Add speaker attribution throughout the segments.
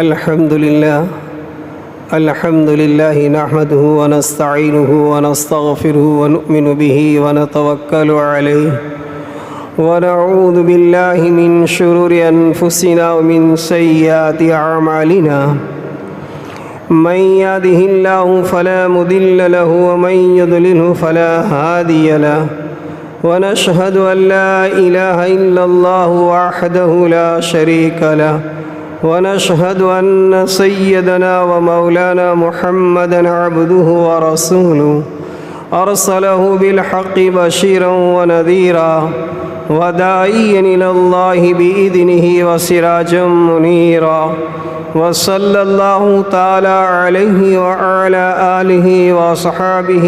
Speaker 1: الحمد لله نحمده ونستعينه ونستغفره ونؤمن به ونتوكل عليه ونعوذ بالله من شرور أنفسنا ومن سيئات أعمالنا من يهده الله فلا مضل له ومن يضلله فلا هادي له ونشهد أن لا إله إلا الله وحده لا شريك له ونشهد أن سيدنا ومولانا محمدًا عبده ورسوله أرسله بالحق بشيرا ونذيرا وداعيا إلى الله بإذنه وسراجا منيرا وصلى الله تعالى عليه وعلى آله وصحابه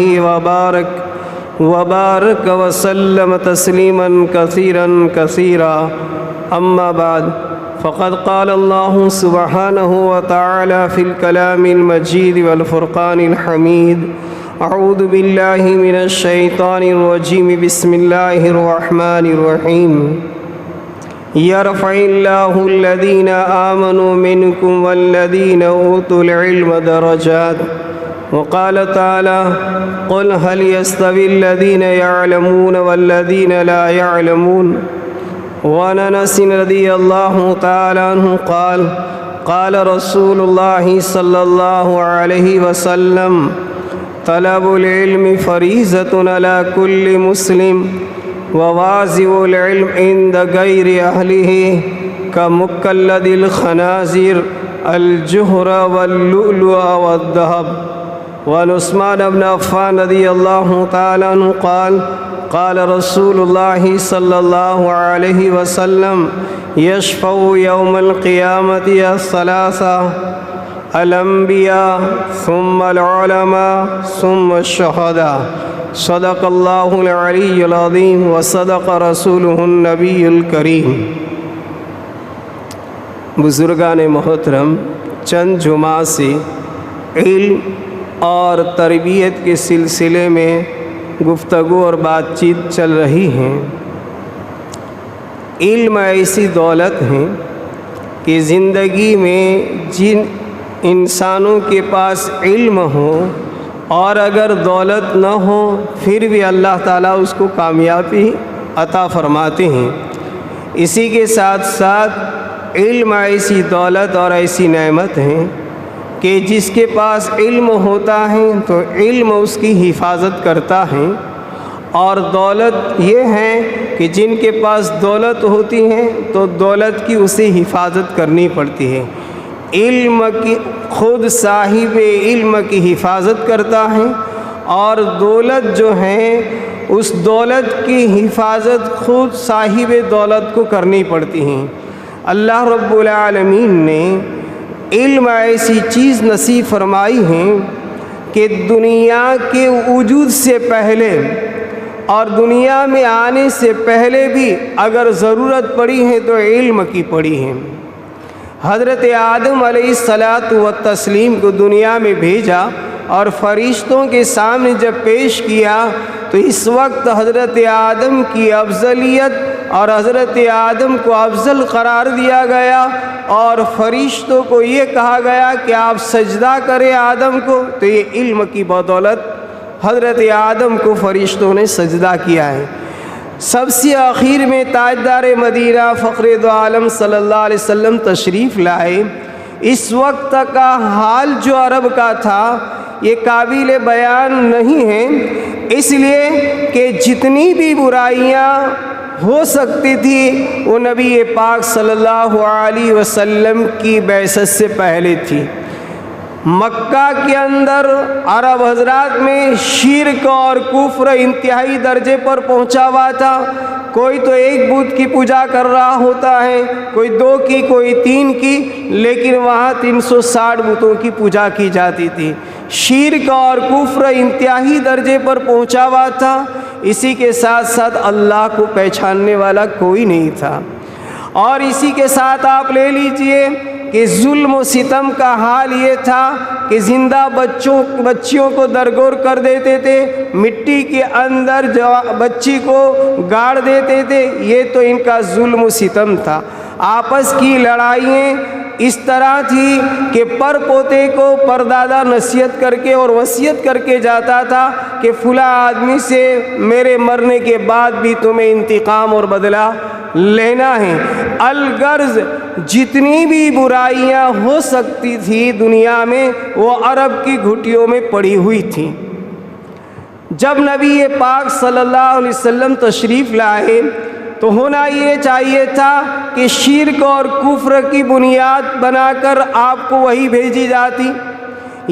Speaker 1: وبارك وسلم تسليما كثيرا أما بعد فقد قال الله سبحانه وتعالى في الكلام المجيد والفرقان الحميد أعوذ بالله من الشيطان الرجيم بسم الله الرحمن الرحيم يرفع الله الذين آمنوا منكم والذين أوتوا العلم درجات وقال تعالى قل هل يستوي الذين يعلمون والذين لا يعلمون وعن أنس رضي الله تعالى عنه قال رسول الله صلى الله عليه وسلم طلب العلم فريضة على كل مسلم وواجب العلم عند غير أهله كمقلد الخنازير الجهر واللؤلؤ والذهب. وعن عثمان بن عفان رضي الله تعالى عنه قال رسول الله صلى الله عليه وسلم يشفع يوم القيامة الثلاثة الأنبياء ثم العلماء ثم الشهداء صدق الله العلي العظيم وصدق رسوله النبي الكريم. بزرگان محترم، چند جمعہ سے علم اور تربیت کے سلسلے میں گفتگو اور بات چیت چل رہی ہیں. علم ایسی دولت ہے کہ زندگی میں جن انسانوں کے پاس علم ہو اور اگر دولت نہ ہو پھر بھی اللہ تعالیٰ اس کو کامیابی عطا فرماتے ہیں. اسی کے ساتھ ساتھ علم ایسی دولت اور ایسی نعمت ہے کہ جس کے پاس علم ہوتا ہے تو علم اس کی حفاظت کرتا ہے، اور دولت یہ ہے کہ جن کے پاس دولت ہوتی ہے تو دولت کی اسے حفاظت کرنی پڑتی ہے. علم کی خود صاحب علم کی حفاظت کرتا ہے، اور دولت جو ہے اس دولت کی حفاظت خود صاحب دولت کو کرنی پڑتی ہے. اللہ رب العالمین نے علم ایسی چیز نصیب فرمائی ہے کہ دنیا کے وجود سے پہلے اور دنیا میں آنے سے پہلے بھی اگر ضرورت پڑی ہے تو علم کی پڑی ہے. حضرت آدم علیہ الصلاۃ والتسلیم کو دنیا میں بھیجا اور فرشتوں کے سامنے جب پیش کیا تو اس وقت حضرت آدم کی افضلیت اور حضرت آدم کو افضل قرار دیا گیا، اور فرشتوں کو یہ کہا گیا کہ آپ سجدہ کریں آدم کو. تو یہ علم کی بدولت حضرت آدم کو فرشتوں نے سجدہ کیا ہے. سب سے آخر میں تاجدار مدینہ فخر دو عالم صلی اللہ علیہ وسلم تشریف لائے. اس وقت کا حال جو عرب کا تھا یہ قابل بیان نہیں ہے، اس لیے کہ جتنی بھی برائیاں ہو سکتی تھی وہ نبی پاک صلی اللہ علیہ وسلم کی بعثت سے پہلے تھی. مکہ کے اندر عرب حضرات میں شرک اور کفر انتہائی درجے پر پہنچا ہوا تھا. کوئی تو ایک بت کی پوجا کر رہا ہوتا ہے، کوئی 2 کی، کوئی 3 کی، لیکن وہاں 360 بتوں کی پوجا کی جاتی تھی. شرک اور کفر انتہائی درجے پر پہنچا ہوا تھا. اسی کے ساتھ ساتھ اللہ کو پہچاننے والا کوئی نہیں تھا. اور اسی کے ساتھ آپ لے لیجئے کہ ظلم و ستم کا حال یہ تھا کہ زندہ بچیوں کو درگور کر دیتے تھے، مٹی کے اندر بچی کو گاڑ دیتے تھے. یہ تو ان کا ظلم و ستم تھا. آپس کی لڑائیاں اس طرح تھی کہ پر پوتے کو پردادا نصیحت کر کے اور وصیت کر کے جاتا تھا کہ فلاں آدمی سے میرے مرنے کے بعد بھی تمہیں انتقام اور بدلہ لینا ہے۔ الغرض جتنی بھی برائیاں ہو سکتی تھی دنیا میں وہ عرب کی گھٹیوں میں پڑی ہوئی تھیں۔ جب نبی پاک صلی اللہ علیہ وسلم تشریف لائے تو ہونا یہ چاہیے تھا کہ شرک اور کفر کی بنیاد بنا کر آپ کو وحی بھیجی جاتی،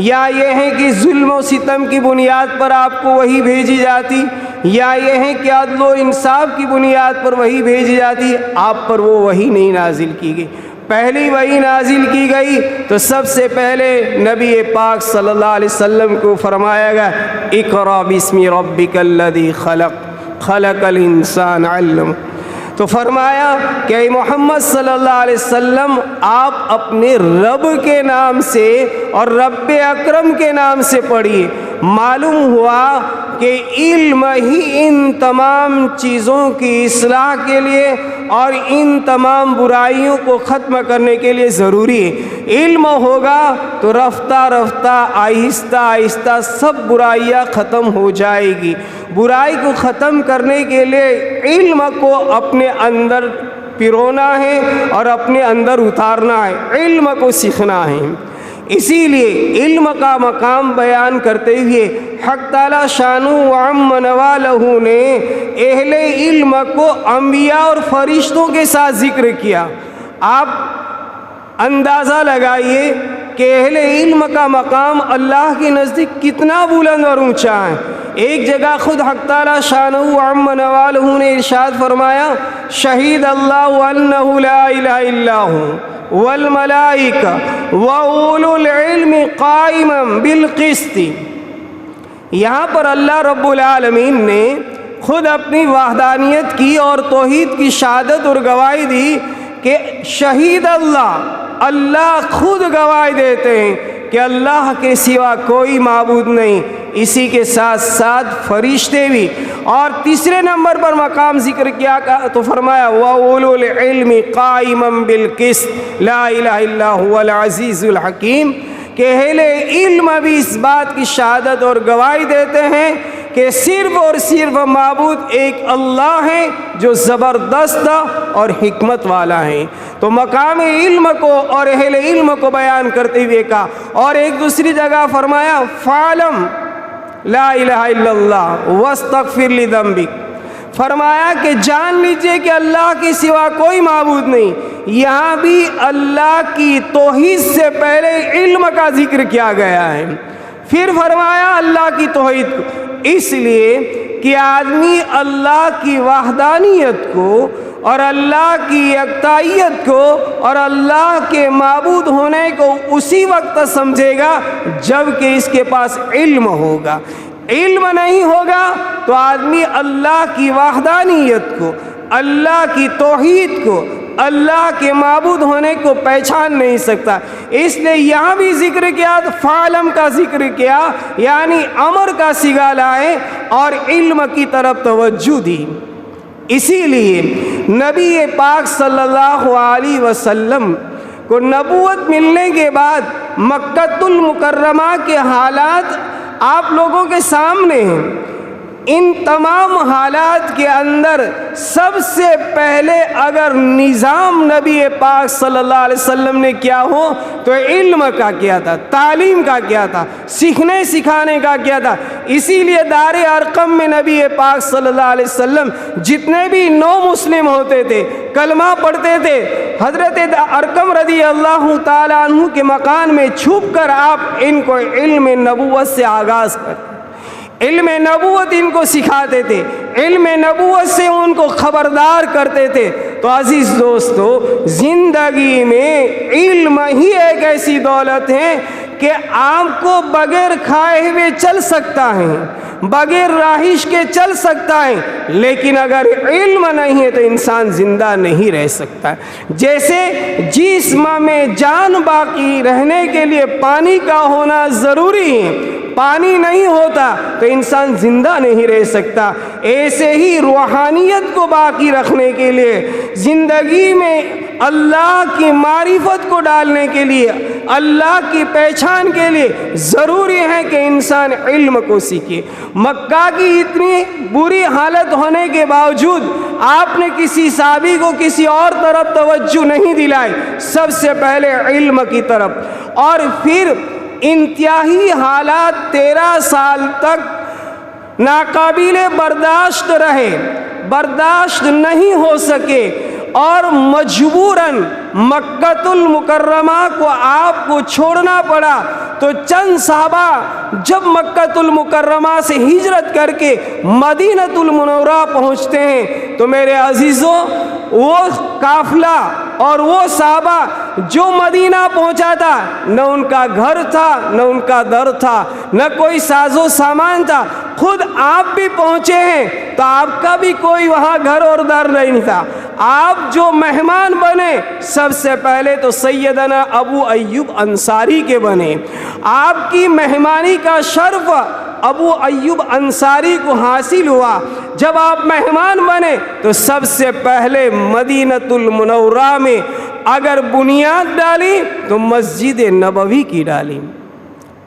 Speaker 1: یا یہ ہے کہ ظلم و ستم کی بنیاد پر آپ کو وحی بھیجی جاتی، یا یہ ہے کہ عدل و انصاف کی بنیاد پر وحی بھیجی جاتی۔ آپ پر وہ وحی نہیں نازل کی گئی۔ پہلی وحی نازل کی گئی تو سب سے پہلے نبی پاک صلی اللہ علیہ وسلم کو فرمایا گیا اقرأ باسم ربک الذی خلق خلق الانسان علم، تو فرمایا کہ اے محمد صلی اللہ علیہ وسلم آپ اپنے رب کے نام سے اور رب اکرم کے نام سے پڑھیے۔ معلوم ہوا کہ علم ہی ان تمام چیزوں کی اصلاح کے لیے اور ان تمام برائیوں کو ختم کرنے کے لیے ضروری ہے۔ علم ہوگا تو رفتہ رفتہ آہستہ آہستہ سب برائیاں ختم ہو جائے گی۔ برائی کو ختم کرنے کے لیے علم کو اپنے اندر پرونا ہے اور اپنے اندر اتارنا ہے، علم کو سیکھنا ہے۔ اسی لیے علم کا مقام بیان کرتے ہوئے حق تعالی شانہ و عم نوالہ نے اہل علم کو انبیاء اور فرشتوں کے ساتھ ذکر کیا۔ آپ اندازہ لگائیے کہ اہل علم کا مقام اللہ کے نزدیک کتنا بلند اور اونچا ہے۔ ایک جگہ خود حق تعالی شانہ و عم نوالہ نے ارشاد فرمایا شہید اللہ انہ لا الہ الا ہو والملائکہ وَأُولُو الْعِلْمِ قَائِمًا بِالْقِسْطِ۔ یہاں پر اللہ رب العالمین نے خود اپنی وحدانیت کی اور توحید کی شہادت اور گواہی دی کہ شہید اللہ خود گواہی دیتے ہیں کہ اللہ کے سوا کوئی معبود نہیں، اسی کے ساتھ ساتھ فرشتے بھی۔ اور تیسرے نمبر پر مقام ذکر کیا تو فرمایا وَأُولُو الْعِلْمِ قَائِمًا بِالْقِسْطِ لَا إِلَٰهَ إِلَّا هُوَ الْعَزِيزُ الْحَكِيمُ، کہ اہل علم بھی اس بات کی شہادت اور گواہی دیتے ہیں کہ صرف اور صرف معبود ایک اللہ ہے جو زبردست اور حکمت والا ہے۔ تو مقام علم کو اور اہل علم کو بیان کرتے ہوئے کہا، اور ایک دوسری جگہ فرمایا فَعْلَمْ لا الہ الا اللہ واستغفر لذنبک، فرمایا کہ جان لیجئے کہ اللہ کے سوا کوئی معبود نہیں۔ یہاں بھی اللہ کی توحید سے پہلے علم کا ذکر کیا گیا ہے، پھر فرمایا اللہ کی توحید کو، اس لیے کہ آدمی اللہ کی وحدانیت کو اور اللہ کی یکتائیت کو اور اللہ کے معبود ہونے کو اسی وقت سمجھے گا جب کہ اس کے پاس علم ہوگا۔ علم نہیں ہوگا تو آدمی اللہ کی وحدانیت کو، اللہ کی توحید کو، اللہ کے معبود ہونے کو پہچان نہیں سکتا۔ اس لیے یہاں بھی ذکر کیا تو فعلم کا ذکر کیا، یعنی امر کا صیغہ لائے اور علم کی طرف توجہ دی۔ اسی لیے نبی پاک صلی اللہ علیہ وسلم کو نبوت ملنے کے بعد مکۃ المکرمہ کے حالات آپ لوگوں کے سامنے ہیں۔ ان تمام حالات کے اندر سب سے پہلے اگر نظام نبی پاک صلی اللہ علیہ وسلم نے کیا ہو تو علم کا کیا تھا، تعلیم کا کیا تھا، سیکھنے سکھانے کا کیا تھا۔ اسی لیے دار ارقم میں نبی پاک صلی اللہ علیہ وسلم جتنے بھی نو مسلم ہوتے تھے، کلمہ پڑھتے تھے، حضرت ارقم رضی اللہ تعالیٰ عنہ کے مکان میں چھپ کر آپ ان کو علم نبوت سے آغاز کرتے، علم نبوت ان کو سکھاتے تھے، علم نبوت سے ان کو خبردار کرتے تھے۔ تو عزیز دوستو، زندگی میں علم ہی ایک ایسی دولت ہے کہ آپ کو بغیر کھائے ہوئے چل سکتا ہے، بغیر رہائش کے چل سکتا ہے، لیکن اگر علم نہیں ہے تو انسان زندہ نہیں رہ سکتا۔ جیسے جسم میں جان باقی رہنے کے لیے پانی کا ہونا ضروری ہے، پانی نہیں ہوتا تو انسان زندہ نہیں رہ سکتا۔ ایسے ہی روحانیت کو باقی رکھنے کے لیے، زندگی میں اللہ کی معرفت کو ڈالنے کے لیے، اللہ کی پہچان کے لیے ضروری ہے کہ انسان علم کو سیکھے۔ مکہ کی اتنی بری حالت ہونے کے باوجود آپ نے کسی صحابی کو کسی اور طرف توجہ نہیں دلائی، سب سے پہلے علم کی طرف، اور پھر انتہائی حالات 13 سال تک ناقابل برداشت رہے، برداشت نہیں ہو سکے، اور مجبوراً مکہ المکرمہ کو آپ کو چھوڑنا پڑا۔ تو چند صحابہ جب مکہ المکرمہ سے ہجرت کر کے مدینہ المنورہ پہنچتے ہیں تو میرے عزیزوں، وہ قافلہ اور وہ صحابہ جو مدینہ پہنچا تھا، نہ ان کا گھر تھا، نہ ان کا در تھا، نہ کوئی ساز و سامان تھا، خود آپ بھی پہنچے ہیں تو آپ کا بھی کوئی وہاں گھر اور در نہیں تھا۔ آپ جو مہمان بنے سب سے پہلے تو سیدنا ابو ایوب انصاری کے بنے۔ آپ کی مہمانی کا شرف ابو ایوب انصاری کو حاصل ہوا۔ جب آپ مہمان بنے تو سب سے پہلے مدینہ المنورہ میں اگر بنیاد ڈالی تو مسجد نبوی کی ڈالی۔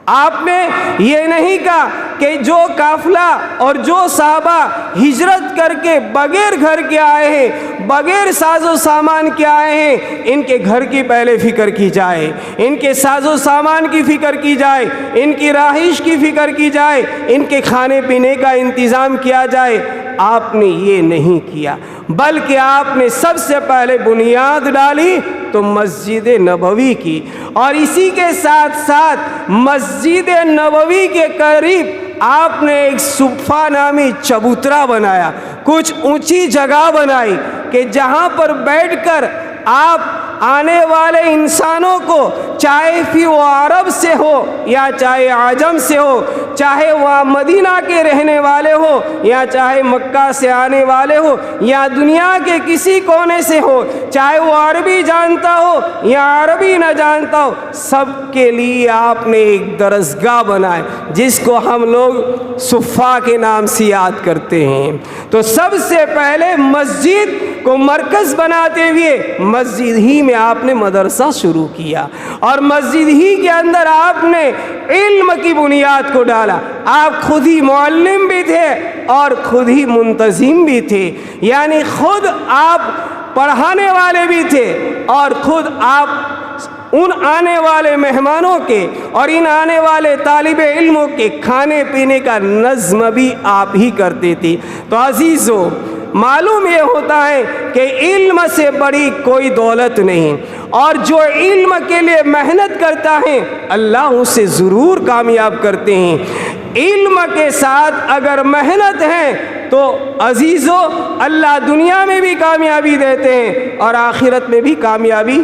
Speaker 1: آپ نے یہ نہیں کہا کہ جو قافلہ اور جو صحابہ ہجرت کر کے بغیر گھر کے آئے ہیں، بغیر ساز و سامان کے آئے ہیں، ان کے گھر کی پہلے فکر کی جائے، ان کے ساز و سامان کی فکر کی جائے، ان کی رہائش کی فکر کی جائے، ان کے کھانے پینے کا انتظام کیا جائے۔ آپ نے یہ نہیں کیا، بلکہ آپ نے سب سے پہلے بنیاد ڈالی تو مسجد نبوی کی، اور اسی کے ساتھ ساتھ مسجد نبوی کے قریب آپ نے ایک صفہ نامی چبوترا بنایا، کچھ اونچی جگہ بنائی کہ جہاں پر بیٹھ کر آپ آنے والے انسانوں کو، چاہے پھر وہ عرب سے ہو یا چاہے عجم سے ہو، چاہے وہ مدینہ کے رہنے والے ہو یا چاہے مکہ سے آنے والے ہو یا دنیا کے کسی کونے سے ہو، چاہے وہ عربی جانتا ہو یا عربی نہ جانتا ہو، سب کے لیے آپ نے ایک درسگاہ بنائے جس کو ہم لوگ صفہ کے نام سے یاد کرتے ہیں۔ تو سب سے پہلے مسجد کو مرکز بناتے ہوئے مسجد ہی میں آپ نے مدرسہ شروع کیا، اور مسجد ہی کے اندر آپ نے علم کی بنیاد کو ڈالا۔ آپ خود ہی معلم بھی تھے اور خود ہی منتظم بھی تھے، یعنی خود آپ پڑھانے والے بھی تھے اور خود آپ ان آنے والے مہمانوں کے اور ان آنے والے طالب علموں کے کھانے پینے کا نظم بھی آپ ہی کرتے تھے۔ تو عزیزو، معلوم یہ ہوتا ہے کہ علم سے بڑی کوئی دولت نہیں، اور جو علم کے لیے محنت کرتا ہے اللہ اسے ضرور کامیاب کرتے ہیں۔ علم کے ساتھ اگر محنت ہے تو عزیزو، اللہ دنیا میں بھی کامیابی دیتے ہیں اور آخرت میں بھی کامیابی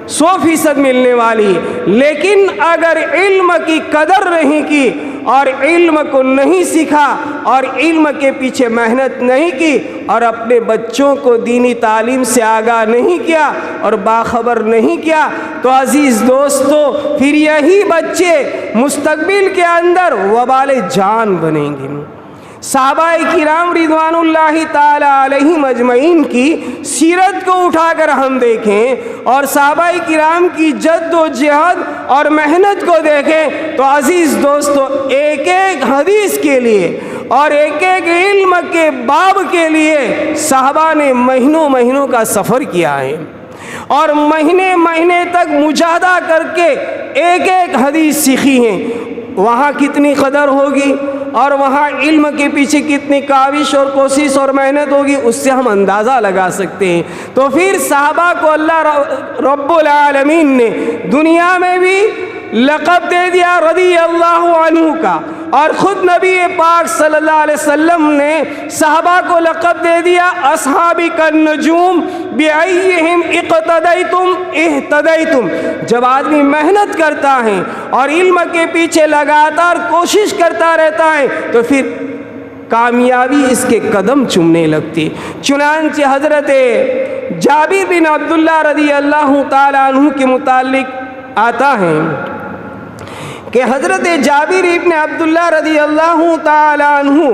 Speaker 1: 100% ملنے والی ہے۔ لیکن اگر علم کی قدر نہیں کی اور علم کو نہیں سیکھا اور علم کے پیچھے محنت نہیں کی اور اپنے بچوں کو دینی تعلیم سے آگاہ نہیں کیا اور باخبر نہیں کیا تو عزیز دوستو، پھر یہی بچے مستقبل کے اندر وبال جان بنیں گے۔ صحابہ کرام رضوان اللہ تعالی علیہم اجمعین کی سیرت کو اٹھا کر ہم دیکھیں اور صحابہ کرام کی جد و جہد اور محنت کو دیکھیں تو عزیز دوستو، ایک ایک حدیث کے لیے اور ایک ایک علم کے باب کے لیے صحابہ نے مہینوں مہینوں کا سفر کیا ہے اور مہینے مہینے تک مجاہدہ کر کے ایک ایک حدیث سیکھی ہیں۔ وہاں کتنی قدر ہوگی اور وہاں علم کے پیچھے کتنی کاوش اور کوشش اور محنت ہوگی، اس سے ہم اندازہ لگا سکتے ہیں۔ تو پھر صحابہ کو اللہ رب العالمین نے دنیا میں بھی لقب دے دیا رضی اللہ عنہ کا، اور خود نبی پاک صلی اللہ علیہ وسلم نے صحابہ کو لقب دے دیا اصحابی النجوم بأیہم اقتدیتم اہتدیتم۔ جب آدمی محنت کرتا ہے اور علم کے پیچھے لگاتار کوشش کرتا رہتا ہے تو پھر کامیابی اس کے قدم چومنے لگتی۔ چنانچہ حضرت جابر بن عبداللہ رضی اللہ تعالیٰ عنہ کے متعلق آتا ہے کہ حضرت جابر ابن عبداللہ رضی اللہ تعالیٰ عنہ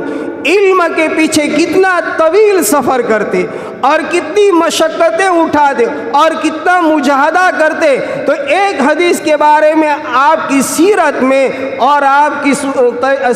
Speaker 1: علم کے پیچھے کتنا طویل سفر کرتے اور کتنی مشقتیں اٹھاتے اور کتنا مجاہدہ کرتے. تو ایک حدیث کے بارے میں آپ کی سیرت میں اور آپ کی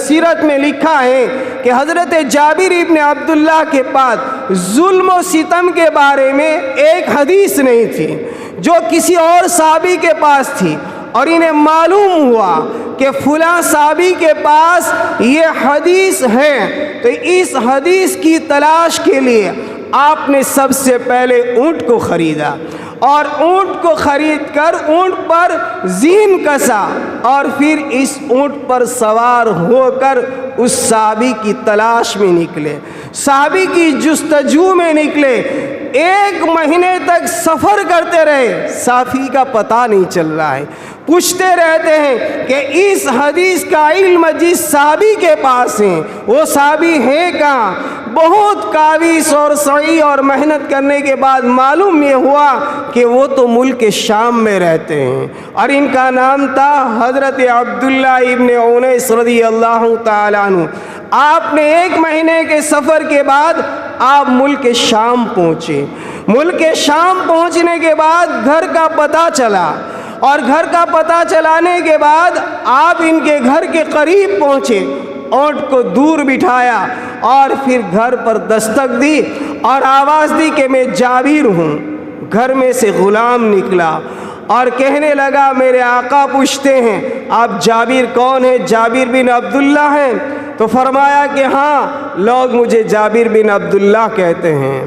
Speaker 1: سیرت میں لکھا ہے کہ حضرت جابر ابن عبداللہ کے پاس ظلم و ستم کے بارے میں ایک حدیث نہیں تھی جو کسی اور صحابی کے پاس تھی، اور انہیں معلوم ہوا کہ فلاں صحابی کے پاس یہ حدیث ہے. تو اس حدیث کی تلاش کے لیے آپ نے سب سے پہلے اونٹ کو خریدا اور اونٹ کو خرید کر اونٹ پر زین کسا اور پھر اس اونٹ پر سوار ہو کر اس صحابی کی تلاش میں نکلے، صحابی کی جستجو میں نکلے. 1 مہینے تک سفر کرتے رہے، صحابی کا پتہ نہیں چل رہا ہے. پوچھتے رہتے ہیں کہ اس حدیث کا علم جس صحابی کے پاس ہے وہ صحابی ہے کہاں؟ بہت کاوش اور سعی اور محنت کرنے کے بعد معلوم یہ ہوا کہ وہ تو ملک شام میں رہتے ہیں، اور ان کا نام تھا حضرت عبداللہ ابن انیس رضی اللہ تعالیٰ عنہ. آپ نے 1 مہینے کے سفر کے بعد آپ ملک شام پہنچے. ملک شام پہنچنے کے بعد گھر کا پتہ چلا، اور گھر کا پتہ چلانے کے بعد آپ ان کے گھر کے قریب پہنچے، اونٹ کو دور بٹھایا اور پھر گھر پر دستک دی اور آواز دی کہ میں جابر ہوں. گھر میں سے غلام نکلا اور کہنے لگا میرے آقا پوچھتے ہیں آپ جابر کون ہیں؟ جابر بن عبداللہ ہیں؟ تو فرمایا کہ ہاں، لوگ مجھے جابر بن عبداللہ کہتے ہیں.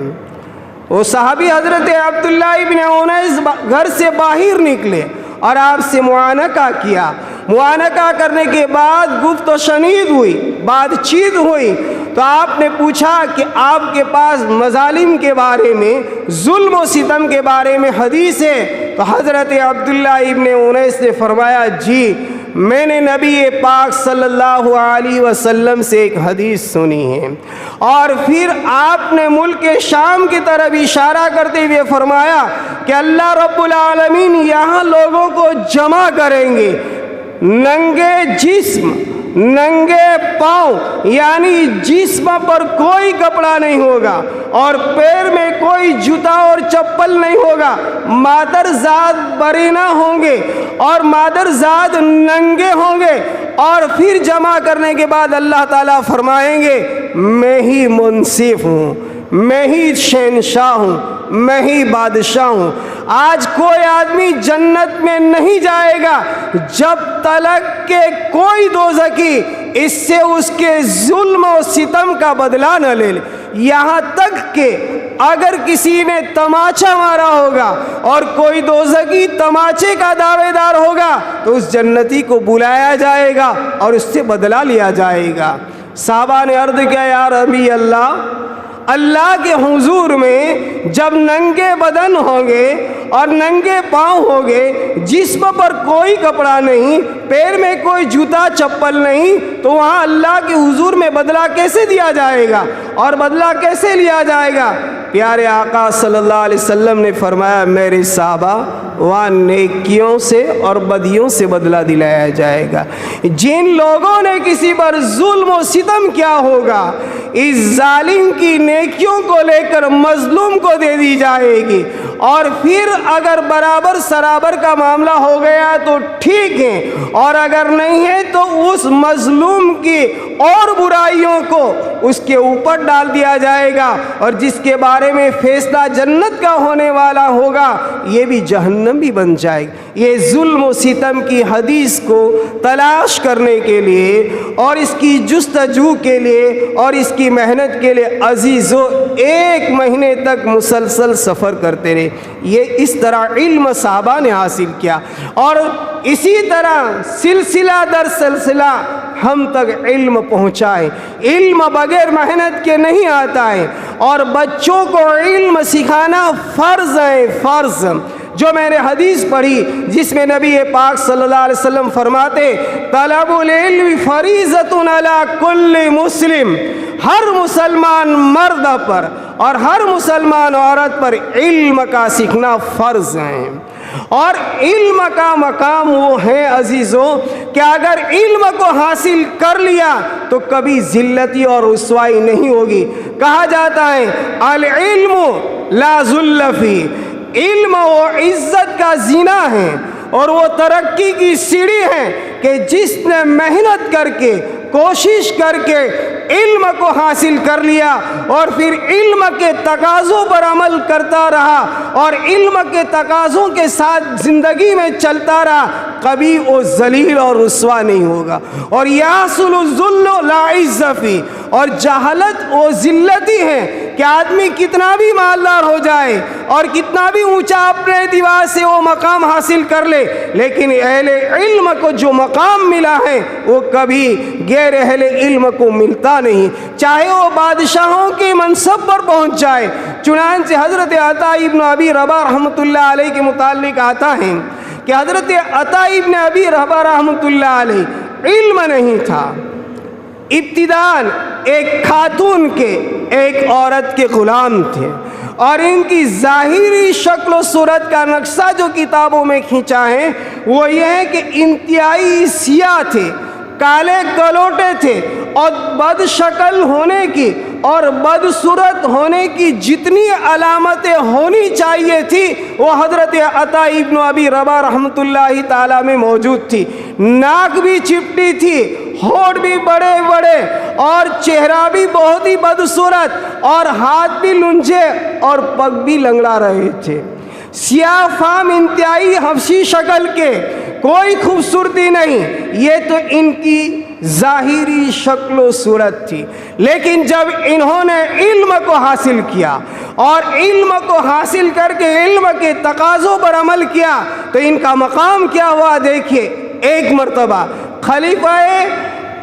Speaker 1: وہ صحابی حضرت عبداللہ ابن انیس گھر سے باہر نکلے اور آپ سے معانقہ کیا. معانقہ کرنے کے بعد گفت و شنید ہوئی، بات چیت ہوئی. تو آپ نے پوچھا کہ آپ کے پاس مظالم کے بارے میں، ظلم و ستم کے بارے میں حدیث ہے؟ تو حضرت عبداللہ ابن انیس نے فرمایا جی، میں نے نبی پاک صلی اللہ علیہ وسلم سے ایک حدیث سنی ہے. اور پھر آپ نے ملک شام کی طرف اشارہ کرتے ہوئے فرمایا کہ اللہ رب العالمین یہاں لوگوں کو جمع کریں گے، ننگے جسم، ننگے پاؤں، یعنی جسم پر کوئی کپڑا نہیں ہوگا اور پیر میں کوئی جوتا اور چپل نہیں ہوگا. مادرزاد برینا ہوں گے اور مادرزاد ننگے ہوں گے، اور پھر جمع کرنے کے بعد اللہ تعالیٰ فرمائیں گے میں ہی منصف ہوں، میں ہی شہنشاہ ہوں، میں ہی بادشاہ ہوں. آج کوئی آدمی جنت میں نہیں جائے گا جب تلک کہ کوئی دوزخی اس سے اس کے ظلم و ستم کا بدلہ نہ لے لے. یہاں تک کہ اگر کسی نے تماچا مارا ہوگا اور کوئی دوزخی تماچے کا دعوے دار ہوگا تو اس جنتی کو بلایا جائے گا اور اس سے بدلہ لیا جائے گا. صحابہ نے عرض کیا یا نبی اللہ کے حضور میں جب ننگے بدن ہوں گے اور ننگے پاؤں ہوں گے، جسم پر کوئی کپڑا نہیں، پیر میں کوئی جوتا چپل نہیں، تو وہاں اللہ کے حضور میں بدلہ کیسے دیا جائے گا اور بدلہ کیسے لیا جائے گا؟ پیارے آقا صلی اللہ علیہ وسلم نے فرمایا میرے صحابہ وہاں نیکیوں سے اور بدیوں سے بدلہ دلایا جائے گا. جن لوگوں نے کسی پر ظلم و ستم کیا ہوگا، اس ظالم کی نیکیوں کو لے کر مظلوم کو دے دی جائے گی، اور پھر اگر برابر سرابر کا معاملہ ہو گیا تو ٹھیک ہے، اور اگر نہیں ہے تو اس مظلوم کی اور برائیوں کو اس کے اوپر ڈال دیا جائے گا، اور جس کے بارے میں فیصلہ جنت کا ہونے والا ہوگا یہ بھی جہنم بھی بن جائے گا. یہ ظلم و ستم کی حدیث کو تلاش کرنے کے لیے اور اس کی جستجو کے لیے اور اس کی محنت کے لیے عزیزو 1 مہینے تک مسلسل سفر کرتے رہے. یہ اس طرح علم صحابہ نے حاصل کیا، اور اسی طرح سلسلہ در سلسلہ ہم تک علم پہنچائے. علم بغیر محنت کے نہیں آتا ہے، اور بچوں کو علم سکھانا فرض ہے، فرض. جو میں نے حدیث پڑھی جس میں نبی پاک صلی اللہ علیہ وسلم فرماتے طلب العلم فریضۃ علی کل مسلم، ہر مسلمان مرد پر اور ہر مسلمان عورت پر علم کا سیکھنا فرض ہے. اور علم کا مقام وہ ہے عزیزوں کہ اگر علم کو حاصل کر لیا تو کبھی ذلتی اور رسوائی نہیں ہوگی۔ کہا جاتا ہے العلم لا ذل فی، علم وہ عزت کا زینہ ہے اور وہ ترقی کی سیڑھی ہے کہ جس نے محنت کر کے کوشش کر کے علم کو حاصل کر لیا اور پھر علم کے تقاضوں پر عمل کرتا رہا اور علم کے تقاضوں کے ساتھ زندگی میں چلتا رہا، کبھی وہ ذلیل اور رسوا نہیں ہوگا۔ اور یحصل الذل لا عز فی، اور جہالت وہ ذلتی ہے کہ آدمی کتنا بھی مالدار ہو جائے اور کتنا بھی اونچا اپنے دیوار سے وہ مقام حاصل کر لے، لیکن اہل علم کو جو مقام ملا ہے وہ کبھی غیر اہل علم کو ملتا نہیں، چاہے وہ بادشاہوں کے منصب پر پہنچ جائے۔ چنانچہ حضرت عطا ابن ابی رباح رحمۃ اللہ علیہ کے متعلق آتا ہے کہ حضرت عطا ابن ابی رباح رحمۃ اللہ علیہ علم نہیں تھا، ابتداءً ایک خاتون کے ایک عورت کے غلام تھے، اور ان کی ظاہری شکل و صورت کا نقشہ جو کتابوں میں کھینچا ہے وہ یہ ہے کہ انتہائی سیاہ تھے، کالے کلوٹے تھے، اور بد شکل ہونے کی اور بدصورت ہونے کی جتنی علامتیں ہونی چاہیے تھی وہ حضرت عطا ابن ابی رباح رحمۃ اللہ تعالیٰ میں موجود تھی۔ ناک بھی چپٹی تھی، ہونٹ بھی بڑے بڑے، اور چہرہ بھی بہت ہی بدصورت، اور ہاتھ بھی لنجے اور پگ بھی لنگڑا رہے تھے۔ سیاہ فام انتہائی حبشی شکل کے، کوئی خوبصورتی نہیں، یہ تو ان کی ظاہری شکل و صورت تھی۔ لیکن جب انہوں نے علم کو حاصل کیا اور علم کو حاصل کر کے علم کے تقاضوں پر عمل کیا تو ان کا مقام کیا ہوا دیکھیے۔ ایک مرتبہ خلیفہ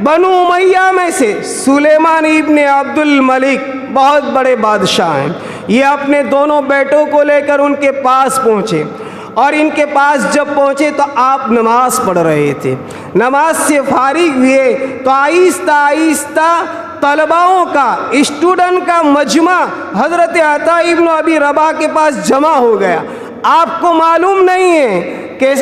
Speaker 1: بنو امیہ میں سے سلیمان ابن عبد الملک بہت بڑے بادشاہ ہیں، یہ اپنے دونوں بیٹوں کو لے کر ان کے پاس پہنچے، اور ان کے پاس جب پہنچے تو آپ نماز پڑھ رہے تھے۔ نماز سے فارغ ہوئے تو آہستہ آہستہ طلباؤں کا، اسٹوڈنٹ کا مجمع حضرت عطا ابن ابی رباح کے پاس جمع ہو گیا۔ آپ کو معلوم نہیں ہے کہ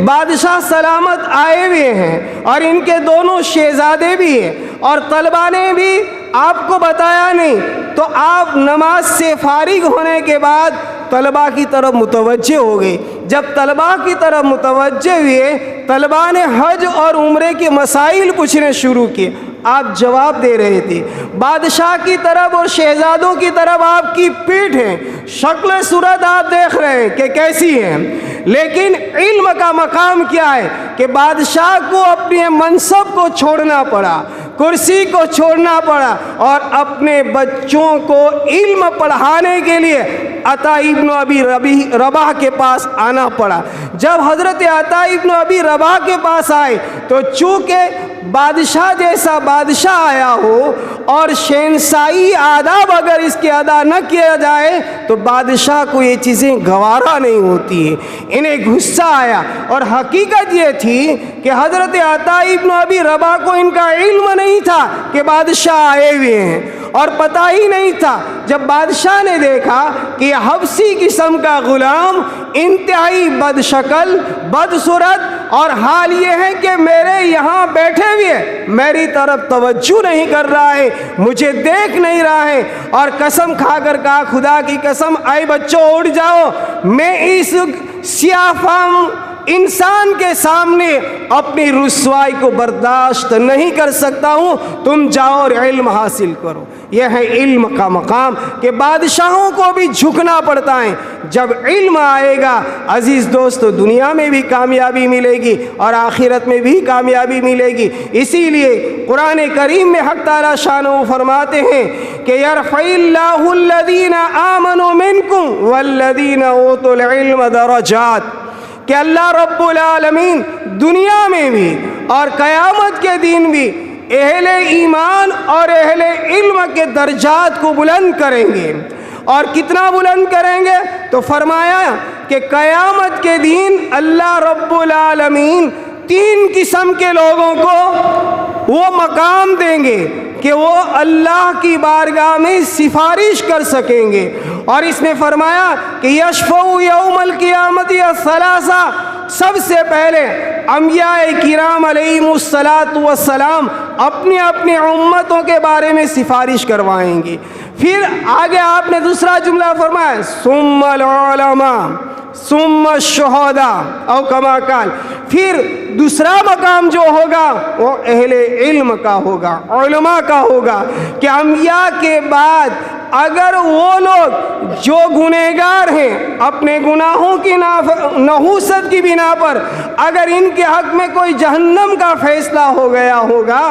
Speaker 1: بادشاہ سلامت آئے ہوئے ہیں اور ان کے دونوں شہزادے بھی ہیں، اور طلباء نے بھی آپ کو بتایا نہیں، تو آپ نماز سے فارغ ہونے کے بعد طلباء کی طرف متوجہ ہو گئے۔ جب طلباء کی طرف متوجہ ہوئے، طلباء نے حج اور عمرے کے مسائل پوچھنے شروع کیے، آپ جواب دے رہے تھے۔ بادشاہ کی طرف اور شہزادوں کی طرف آپ کی پیٹھ ہے، شکل صورت آپ دیکھ رہے ہیں کہ کیسی ہے، لیکن علم کا مقام کیا ہے کہ بادشاہ کو اپنے منصب کو چھوڑنا پڑا، کرسی کو چھوڑنا پڑا، اور اپنے بچوں کو علم پڑھانے کے لیے عطا ابن ابی رباح کے پاس آنا پڑا۔ جب حضرت عطا ابن ابی رباح کے پاس آئے تو چونکہ بادشاہ جیسا بادشاہ آیا ہو اور شہنشاہی آداب اگر اس کے ادا نہ کیا جائے تو بادشاہ کو یہ چیزیں گوارا نہیں ہوتی ہیں۔ انہیں غصہ آیا، اور حقیقت یہ تھی کہ حضرت عطا ابن ابی رباح کو ان کا علم نہیں تھا کہ بادشاہ آئے ہوئے ہیں، اور پتہ ہی نہیں تھا۔ جب بادشاہ نے دیکھا کہ یہ حبشی قسم کا غلام انتہائی بد شکل، بد صورت، اور حال یہ ہے کہ میرے یہاں بیٹھے ہوئے میری طرف توجہ نہیں کر رہا ہے، مجھے دیکھ نہیں رہا ہے، اور قسم کھا کر کہا خدا کی قسم اے بچوں اٹھ جاؤ، میں اس سیاہ فام انسان کے سامنے اپنی رسوائی کو برداشت نہیں کر سکتا ہوں، تم جاؤ اور علم حاصل کرو۔ یہ ہے علم کا مقام کہ بادشاہوں کو بھی جھکنا پڑتا ہے۔ جب علم آئے گا عزیز دوستو، دنیا میں بھی کامیابی ملے گی اور آخرت میں بھی کامیابی ملے گی۔ اسی لیے قرآن کریم میں حق تعالی شانہ فرماتے ہیں کہ یرفع اللہ الذین آمنوا منکم والذین اوتوا العلم درجات، کہ اللہ رب العالمین دنیا میں بھی اور قیامت کے دن بھی اہل ایمان اور اہل علم کے درجات کو بلند کریں گے۔ اور کتنا بلند کریں گے؟ تو فرمایا کہ قیامت کے دن اللہ رب العالمین 3 قسم کے لوگوں کو وہ مقام دیں گے کہ وہ اللہ کی بارگاہ میں سفارش کر سکیں گے، اور اس نے فرمایا کہ یشفع یوم القیامت الثلاثہ، سب سے پہلے انبیاء کرام علیہم الصلاۃ والسلام اپنی اپنی امتوں کے بارے میں سفارش کروائیں گے۔ پھر آگے آپ نے دوسرا جملہ فرمایا ثم العلماء ثم الشہداء او کما قال، پھر دوسرا مقام جو ہوگا وہ اہل علم کا ہوگا، علماء کا ہوگا، کہ انبیاء کے بعد اگر وہ لوگ جو گنہگار ہیں اپنے گناہوں کی نحوست کی بنا پر اگر ان کے حق میں کوئی جہنم کا فیصلہ ہو گیا ہوگا،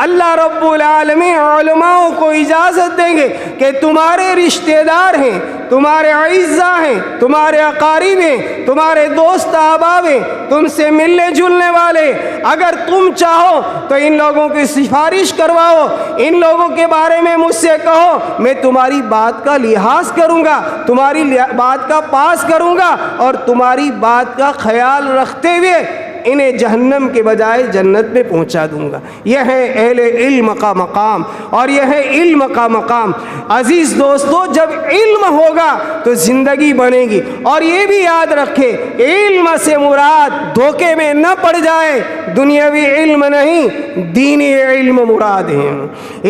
Speaker 1: اللہ رب العالمین علماء کو اجازت دیں گے کہ تمہارے رشتہ دار ہیں، تمہارے اعزاء ہیں، تمہارے اقارب ہیں، تمہارے دوست احباب ہیں، تم سے ملنے جلنے والے، اگر تم چاہو تو ان لوگوں کی سفارش کرواؤ، ان لوگوں کے بارے میں مجھ سے کہو، میں تمہاری بات کا لحاظ کروں گا، تمہاری بات کا پاس کروں گا، اور تمہاری بات کا خیال رکھتے ہوئے انہیں جہنم کے بجائے جنت میں پہنچا دوں گا۔ یہ ہے اہل علم کا مقام، اور یہ ہے علم کا مقام۔ عزیز دوستو، جب علم ہوگا تو زندگی بنے گی، اور یہ بھی یاد رکھے علم سے مراد دھوکے میں نہ پڑ جائے، دنیاوی علم نہیں دینی علم مراد ہے،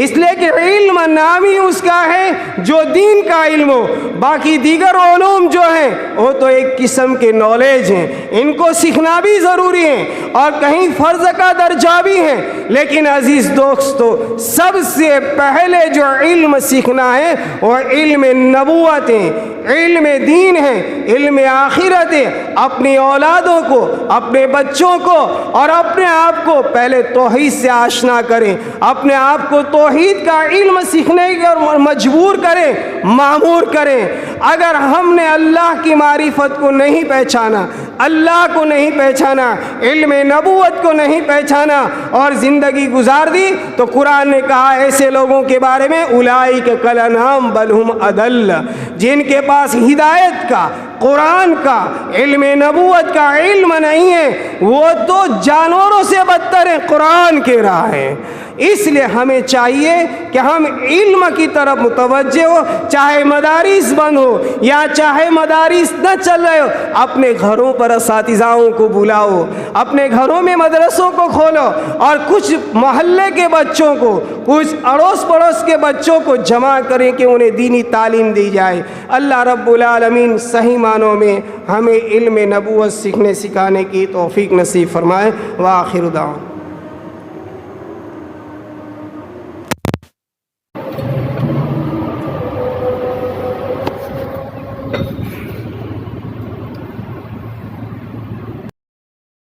Speaker 1: اس لیے کہ علم نام ہی اس کا ہے جو دین کا علم ہو، باقی دیگر علوم جو ہیں وہ تو ایک قسم کے نالج ہیں، ان کو سیکھنا بھی ضروری ہے اور کہیں فرض کا درجہ بھی ہے، لیکن عزیز دوستو سب سے پہلے جو علم سیکھنا ہے وہ علم نبوت ہے، علم دین ہے، علم آخرت ہے۔ اپنی اولادوں کو، اپنے بچوں کو اور اپنے آپ کو پہلے توحید سے آشنا کریں، اپنے آپ کو توحید کا علم سیکھنے اور مجبور کریں، مامور کریں۔ اگر ہم نے اللہ کی معرفت کو نہیں پہچانا، اللہ کو نہیں پہچانا، علم نبوت کو نہیں پہچانا اور زندگی گزار دی، تو قرآن نے کہا ایسے لوگوں کے بارے میں اولئک کالانعام بل ہم اضل، جن کے پاس ہدایت کا، قرآن کا، علم نبوت کا علم نہیں ہے، وہ تو جانوروں سے بدتر ہیں، قرآن کے راہ ہیں۔ اس لیے ہمیں چاہیے کہ ہم علم کی طرف متوجہ ہو، چاہے مدارس بند ہو یا چاہے مدارس نہ چل رہے ہو، اپنے گھروں پر اساتذاؤں کو بلاؤ، اپنے گھروں میں مدرسوں کو کھولو، اور کچھ محلے کے بچوں کو، کچھ اڑوس پڑوس کے بچوں کو جمع کریں کہ انہیں دینی تعلیم دی جائے۔ اللہ رب العالمین صحیح معنوں میں ہمیں علم نبوت سیکھنے سکھانے کی توفیق نصیب فرمائے۔ وآخر دعوانا